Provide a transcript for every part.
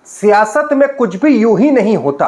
सियासत में कुछ भी यूं ही नहीं होता,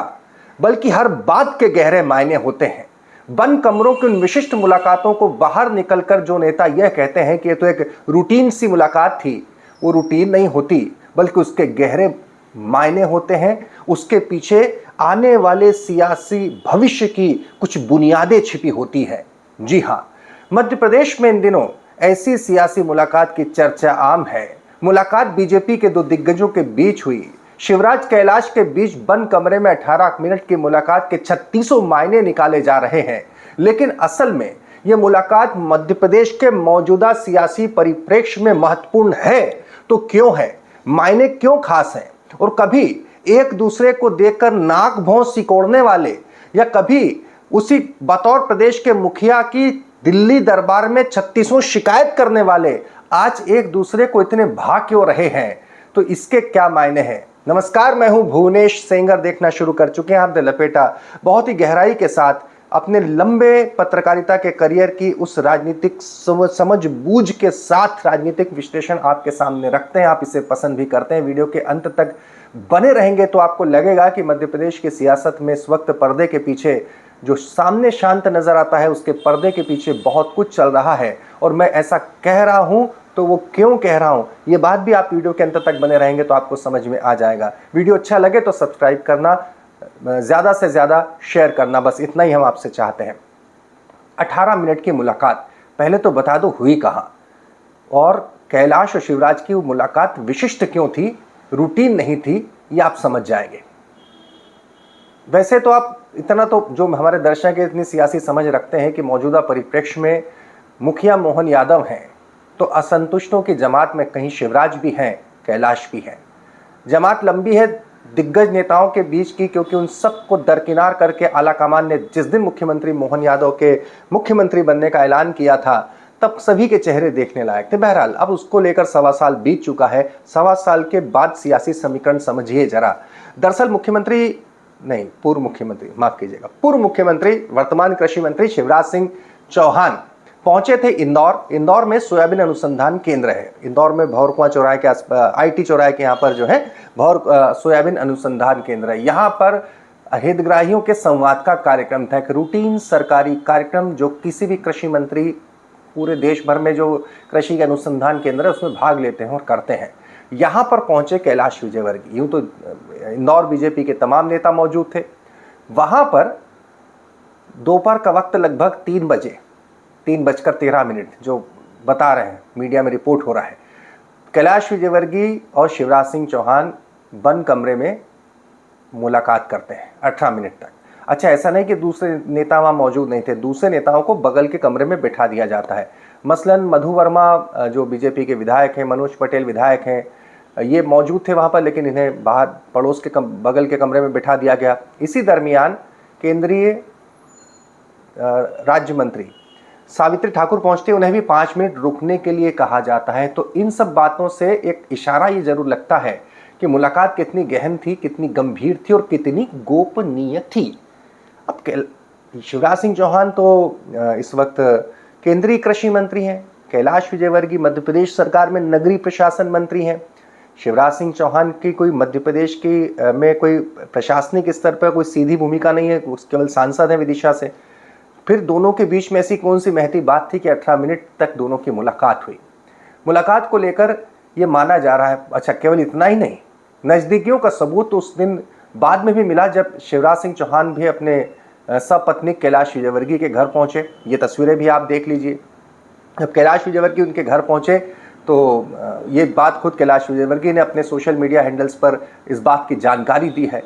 बल्कि हर बात के गहरे मायने होते हैं। बंद कमरों की उन विशिष्ट मुलाकातों को बाहर निकलकर जो नेता यह कहते हैं कि ये तो एक रूटीन सी मुलाकात थी, वो रूटीन नहीं होती, बल्कि उसके गहरे मायने होते हैं। उसके पीछे आने वाले सियासी भविष्य की कुछ बुनियादें छिपी होती है। जी हाँ, मध्य प्रदेश में इन दिनों ऐसी सियासी मुलाकात की चर्चा आम है। मुलाकात बीजेपी के दो दिग्गजों के बीच हुई। शिवराज कैलाश के बीच बंद कमरे में 18 मिनट की मुलाकात के 36 मायने निकाले जा रहे हैं, लेकिन असल में यह मुलाकात मध्य प्रदेश के मौजूदा सियासी परिप्रेक्ष्य में महत्वपूर्ण है तो क्यों है, मायने क्यों खास हैं, और कभी एक दूसरे को देखकर नाक भौं सिकोड़ने वाले या कभी उसी बतौर प्रदेश के मुखिया की दिल्ली दरबार में 36 शिकायत करने वाले आज एक दूसरे को इतने भा क्यों रहे हैं, तो इसके क्या मायने हैं। नमस्कार, मैं हूं भुवनेश सेंगर। देखना शुरू कर चुके हैं आपने लपेटा बहुत ही गहराई के साथ अपने लंबे पत्रकारिता के करियर की उस राजनीतिक समझ बूझ के साथ राजनीतिक विश्लेषण आपके सामने रखते हैं। आप इसे पसंद भी करते हैं। वीडियो के अंत तक बने रहेंगे तो आपको लगेगा कि मध्य प्रदेश की सियासत में इस वक्त पर्दे के पीछे जो सामने शांत नजर आता है, उसके पर्दे के पीछे बहुत कुछ चल रहा है। और मैं ऐसा कह रहा हूं तो वो क्यों कह रहा हूं, ये बात भी आप वीडियो के अंत तक बने रहेंगे तो आपको समझ में आ जाएगा। वीडियो अच्छा लगे तो सब्सक्राइब करना, ज़्यादा से ज़्यादा शेयर करना, बस इतना ही हम आपसे चाहते हैं। 18 मिनट की मुलाकात, पहले तो बता दो हुई कहाँ, और कैलाश और शिवराज की वो मुलाकात विशिष्ट क्यों थी, रूटीन नहीं थी, ये आप समझ जाएंगे। वैसे तो आप इतना तो जो हमारे दर्शक है इतनी सियासी समझ रखते हैं कि मौजूदा परिप्रेक्ष्य में मुखिया मोहन यादव हैं तो असंतुष्टों की जमात में कहीं शिवराज भी हैं, कैलाश भी हैं। जमात लंबी है दिग्गज नेताओं के बीच की, क्योंकि उन सबको दरकिनार करके आलाकमान ने जिस दिन मुख्यमंत्री मोहन यादव के मुख्यमंत्री बनने का ऐलान किया था तब सभी के चेहरे देखने लायक थे। बहरहाल अब उसको लेकर 1.25 साल बीत चुका है। 1.25 साल के बाद सियासी समीकरण समझिए जरा। दरअसल पूर्व मुख्यमंत्री वर्तमान कृषि मंत्री शिवराज सिंह चौहान पहुंचे थे इंदौर में सोयाबीन अनुसंधान केंद्र है। इंदौर में भौरकुआं चौराहे के आसपास IT चौराहे के यहाँ पर जो है सोयाबीन अनुसंधान केंद्र है। यहाँ पर हितग्राहियों के संवाद का कार्यक्रम था, एक रूटीन सरकारी कार्यक्रम जो किसी भी कृषि मंत्री पूरे देश भर में जो कृषि के अनुसंधान केंद्र है उसमें भाग लेते हैं और करते हैं। यहाँ पर पहुंचे कैलाश विजयवर्गीय। यूं तो इंदौर बीजेपी के तमाम नेता मौजूद थे। वहां पर दोपहर का वक्त लगभग 3:13 जो बता रहे हैं, मीडिया में रिपोर्ट हो रहा है। कैलाश विजयवर्गीय और शिवराज सिंह चौहान बंद कमरे में मुलाकात करते हैं 18 मिनट तक। अच्छा, ऐसा नहीं कि दूसरे नेता वहाँ मौजूद नहीं थे, दूसरे नेताओं को बगल के कमरे में बिठा दिया जाता है। मसलन मधु वर्मा जो बीजेपी के विधायक हैं, मनोज पटेल विधायक हैं, ये मौजूद थे वहाँ पर, लेकिन इन्हें बाहर पड़ोस के बगल के कमरे में बिठा दिया गया। इसी दरमियान केंद्रीय राज्य मंत्री सावित्री ठाकुर पहुंचते, उन्हें भी 5 मिनट रुकने के लिए कहा जाता है। तो इन सब बातों से एक इशारा ये जरूर लगता है कि मुलाकात कितनी गहन थी, कितनी गंभीर थी और कितनी गोपनीय थी। अब शिवराज सिंह चौहान तो इस वक्त केंद्रीय कृषि मंत्री हैं, कैलाश विजयवर्गीय मध्य प्रदेश सरकार में नगरीय प्रशासन मंत्री हैं। शिवराज सिंह चौहान की कोई मध्य प्रदेश की में कोई प्रशासनिक स्तर पर कोई सीधी भूमिका नहीं है, केवल सांसद हैं विदिशा से। फिर दोनों के बीच में ऐसी कौन सी महती बात थी कि 18 मिनट तक दोनों की मुलाकात हुई। मुलाकात को लेकर यह माना जा रहा है, अच्छा केवल इतना ही नहीं, नज़दीकियों का सबूत उस दिन बाद में भी मिला जब शिवराज सिंह चौहान भी अपने सपत्नीक कैलाश विजयवर्गीय के घर पहुंचे। ये तस्वीरें भी आप देख लीजिए। जब कैलाश विजयवर्गीय उनके घर पहुंचे तो ये बात खुद कैलाश विजयवर्गीय ने अपने सोशल मीडिया हैंडल्स पर इस बात की जानकारी दी है।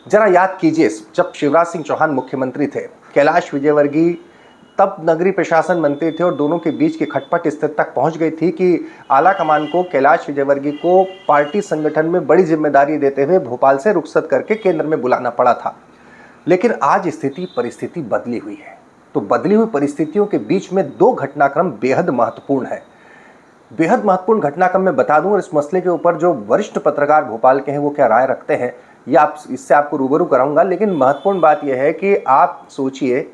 जरा याद कीजिए, जब शिवराज सिंह चौहान मुख्यमंत्री थे, कैलाश विजयवर्गीय तब नगरीय प्रशासन मंत्री थे और दोनों के बीच की खटपट स्थिति तक पहुंच गई थी कि आला कमान को कैलाश विजयवर्गीय को पार्टी संगठन में बड़ी जिम्मेदारी देते हुए भोपाल से रुखसत करके केंद्र में बुलाना पड़ा था। लेकिन आज परिस्थिति बदली हुई है। तो बदली हुई परिस्थितियों के बीच में 2 घटनाक्रम बेहद महत्वपूर्ण है। बेहद महत्वपूर्ण घटनाक्रम मैं बता दूं और इस मसले के ऊपर जो वरिष्ठ पत्रकार भोपाल के हैं वो क्या राय रखते हैं, या इससे आपको रूबरू कराऊंगा। लेकिन महत्वपूर्ण बात यह है कि आप सोचिए,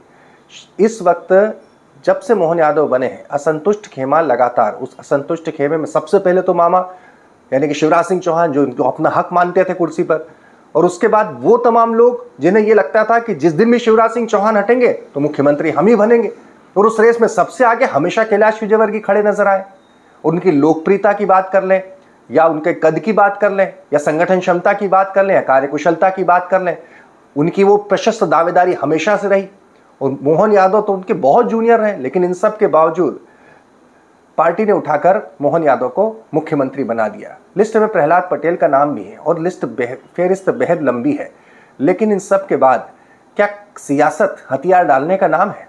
इस वक्त जब से मोहन यादव बने हैं, असंतुष्ट खेमा लगातार, उस असंतुष्ट खेमे में सबसे पहले तो मामा यानी कि शिवराज सिंह चौहान जो इनको अपना हक मानते थे कुर्सी पर, और उसके बाद वो तमाम लोग जिन्हें ये लगता था कि जिस दिन भी शिवराज सिंह चौहान हटेंगे तो मुख्यमंत्री हम ही बनेंगे, और उस रेस में सबसे आगे हमेशा कैलाश विजयवर्गीय खड़े नजर आए। उनकी लोकप्रियता की बात कर लें, या उनके कद की बात कर लें, या संगठन क्षमता की बात कर लें, या कार्यकुशलता की बात कर लें, उनकी वो प्रशस्त दावेदारी हमेशा से रही। और मोहन यादव तो उनके बहुत जूनियर रहे, लेकिन इन सब के बावजूद पार्टी ने उठाकर मोहन यादव को मुख्यमंत्री बना दिया। लिस्ट में प्रहलाद पटेल का नाम भी है और फेरिस्त बेहद लंबी है, लेकिन इन सब के बाद क्या सियासत हथियार डालने का नाम है?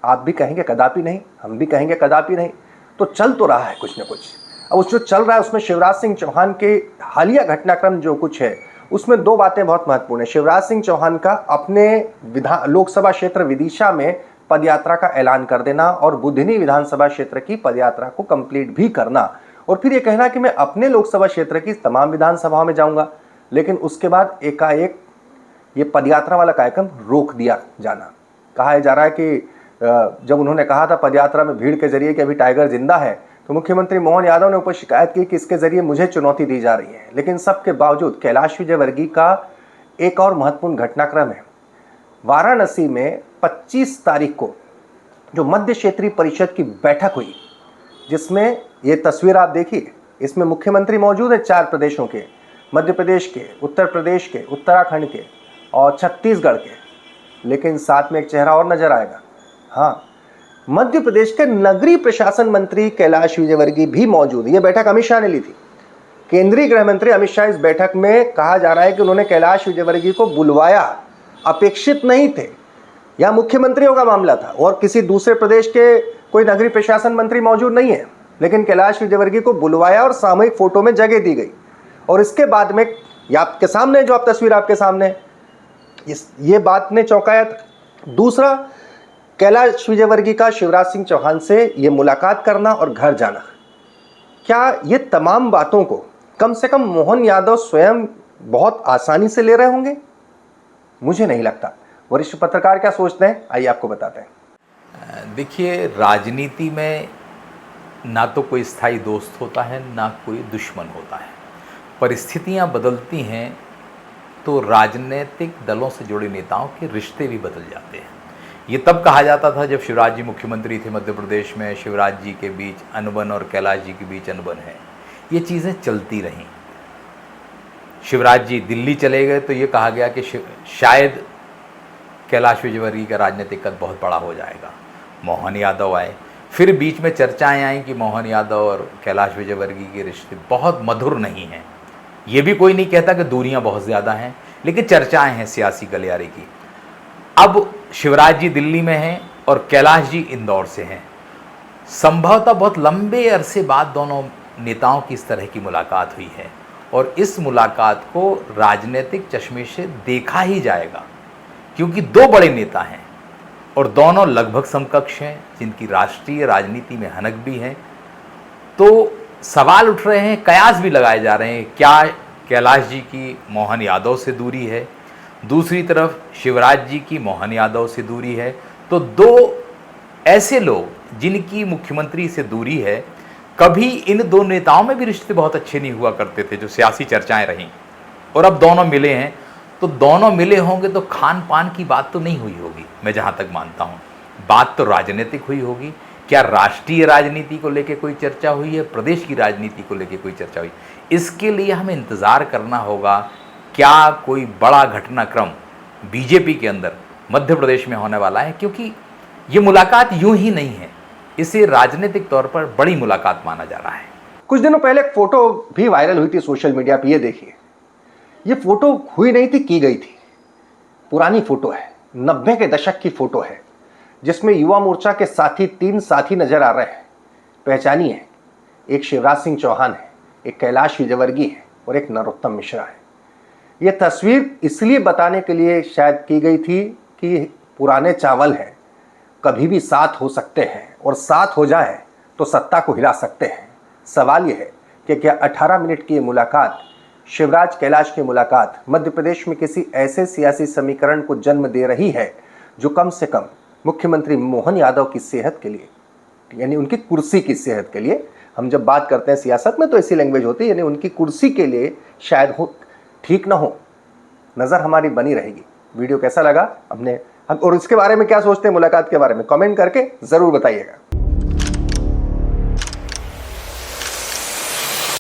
आप भी कहेंगे कदापि नहीं, हम भी कहेंगे कदापि नहीं। तो चल तो रहा है कुछ न कुछ। अब उस जो चल रहा है उसमें शिवराज सिंह चौहान के हालिया घटनाक्रम जो कुछ है उसमें दो बातें बहुत महत्वपूर्ण है। शिवराज सिंह चौहान का अपने लोकसभा क्षेत्र विदिशा में पदयात्रा का ऐलान कर देना और बुधनी विधानसभा क्षेत्र की पदयात्रा को कंप्लीट भी करना, और फिर ये कहना कि मैं अपने लोकसभा क्षेत्र की तमाम विधानसभाओं में जाऊंगा, लेकिन उसके बाद एकाएक ये पदयात्रा वाला कार्यक्रम रोक दिया जाना। कहा जा रहा है कि जब उन्होंने कहा था पदयात्रा में भीड़ के जरिए कि अभी टाइगर जिंदा है, तो मुख्यमंत्री मोहन यादव ने ऊपर शिकायत की कि इसके जरिए मुझे चुनौती दी जा रही है। लेकिन सबके बावजूद कैलाश विजयवर्गीय का एक और महत्वपूर्ण घटनाक्रम है। वाराणसी में 25 तारीख को जो मध्य क्षेत्रीय परिषद की बैठक हुई, जिसमें ये तस्वीर आप देखिए, इसमें मुख्यमंत्री मौजूद है 4 प्रदेशों के, मध्य प्रदेश के, उत्तर प्रदेश के, उत्तराखंड के और छत्तीसगढ़ के, लेकिन साथ में एक चेहरा और नजर आएगा। हाँ, मध्य प्रदेश के नगरीय प्रशासन मंत्री कैलाश विजयवर्गीय भी मौजूद है। ये बैठक अमित शाह ने ली थी। केंद्रीय गृह मंत्री अमित शाह इस बैठक में कहा जा रहा है कि उन्होंने कैलाश विजयवर्गीय को बुलवाया, अपेक्षित नहीं थे। यह मुख्यमंत्रियों का मामला था और किसी दूसरे प्रदेश के कोई नगरीय प्रशासन मंत्री मौजूद नहीं है, लेकिन कैलाश विजयवर्गीय को बुलवाया और सामूहिक फोटो में जगह दी गई। और इसके बाद में ये आपके सामने जो आप तस्वीर आपके सामने, ये बात ने चौंकाया था। दूसरा, कैलाश विजयवर्गीय का शिवराज सिंह चौहान से ये मुलाकात करना और घर जाना, क्या ये तमाम बातों को कम से कम मोहन यादव स्वयं बहुत आसानी से ले रहे होंगे? मुझे नहीं लगता। वरिष्ठ पत्रकार क्या सोचते हैं, आइए आपको बताते हैं। देखिए, राजनीति में ना तो कोई स्थायी दोस्त होता है, ना कोई दुश्मन होता है। परिस्थितियां बदलती हैं तो राजनीतिक दलों से जुड़े नेताओं के रिश्ते भी बदल जाते हैं। ये तब कहा जाता था जब शिवराज जी मुख्यमंत्री थे मध्य प्रदेश में, शिवराज जी के बीच अनबन और कैलाश जी के बीच अनबन है। ये चीज़ें चलती रहीं। शिवराज जी दिल्ली चले गए तो ये कहा गया कि शायद कैलाश विजयवर्गीय का राजनीतिक कद बहुत बड़ा हो जाएगा। मोहन यादव आए, फिर बीच में चर्चाएं आई कि मोहन यादव और कैलाश विजयवर्गीय के रिश्ते बहुत मधुर नहीं हैं। ये भी कोई नहीं कहता कि दूरियां बहुत ज़्यादा हैं, लेकिन चर्चाएं हैं सियासी गलियारे की। अब शिवराज जी दिल्ली में हैं और कैलाश जी इंदौर से हैं। संभवतः बहुत लंबे अरसे बाद दोनों नेताओं की इस तरह की मुलाकात हुई है और इस मुलाकात को राजनीतिक चश्मे से देखा ही जाएगा, क्योंकि दो बड़े नेता हैं और दोनों लगभग समकक्ष हैं, जिनकी राष्ट्रीय राजनीति में हनक भी है। तो सवाल उठ रहे हैं, कयास भी लगाए जा रहे हैं, क्या कैलाश जी की मोहन यादव से दूरी है, दूसरी तरफ शिवराज जी की मोहन यादव से दूरी है। तो दो ऐसे लोग जिनकी मुख्यमंत्री से दूरी है, कभी इन दो नेताओं में भी रिश्ते बहुत अच्छे नहीं हुआ करते थे, जो सियासी चर्चाएं रहीं, और अब दोनों मिले हैं। तो दोनों मिले होंगे तो खान पान की बात तो नहीं हुई होगी, मैं जहाँ तक मानता हूँ। बात तो राजनीतिक हुई होगी। क्या राष्ट्रीय राजनीति को लेकर कोई चर्चा हुई है, प्रदेश की राजनीति को लेकर कोई चर्चा हुई? इसके लिए हमें इंतज़ार करना होगा। क्या कोई बड़ा घटनाक्रम बीजेपी के अंदर मध्य प्रदेश में होने वाला है? क्योंकि ये मुलाकात यूं ही नहीं है, इसे राजनीतिक तौर पर बड़ी मुलाकात माना जा रहा है। कुछ दिनों पहले एक फोटो भी वायरल हुई थी सोशल मीडिया पे, ये देखिए। ये फोटो हुई नहीं थी, की गई थी। पुरानी फोटो है, 90 के दशक की फोटो है, जिसमें युवा मोर्चा के साथी 3 साथी नजर आ रहे हैं। पहचानिए, एक शिवराज सिंह चौहान है, एक कैलाश विजयवर्गीय है और एक नरोत्तम मिश्रा है। यह तस्वीर इसलिए बताने के लिए शायद की गई थी कि पुराने चावल हैं, कभी भी साथ हो सकते हैं और साथ हो जाए तो सत्ता को हिला सकते हैं। सवाल यह है कि क्या 18 मिनट की ये मुलाकात, शिवराज कैलाश की मुलाकात, मध्य प्रदेश में किसी ऐसे सियासी समीकरण को जन्म दे रही है जो कम से कम मुख्यमंत्री मोहन यादव की सेहत के लिए, यानी उनकी कुर्सी की सेहत के लिए हम जब बात करते हैं सियासत में तो ऐसी लैंग्वेज होती है, यानी उनकी कुर्सी के लिए शायद हो ठीक ना हो, नज़र हमारी बनी रहेगी। वीडियो कैसा लगा और इसके बारे में क्या सोचते हैं मुलाकात के बारे में कमेंट करके ज़रूर बताइएगा।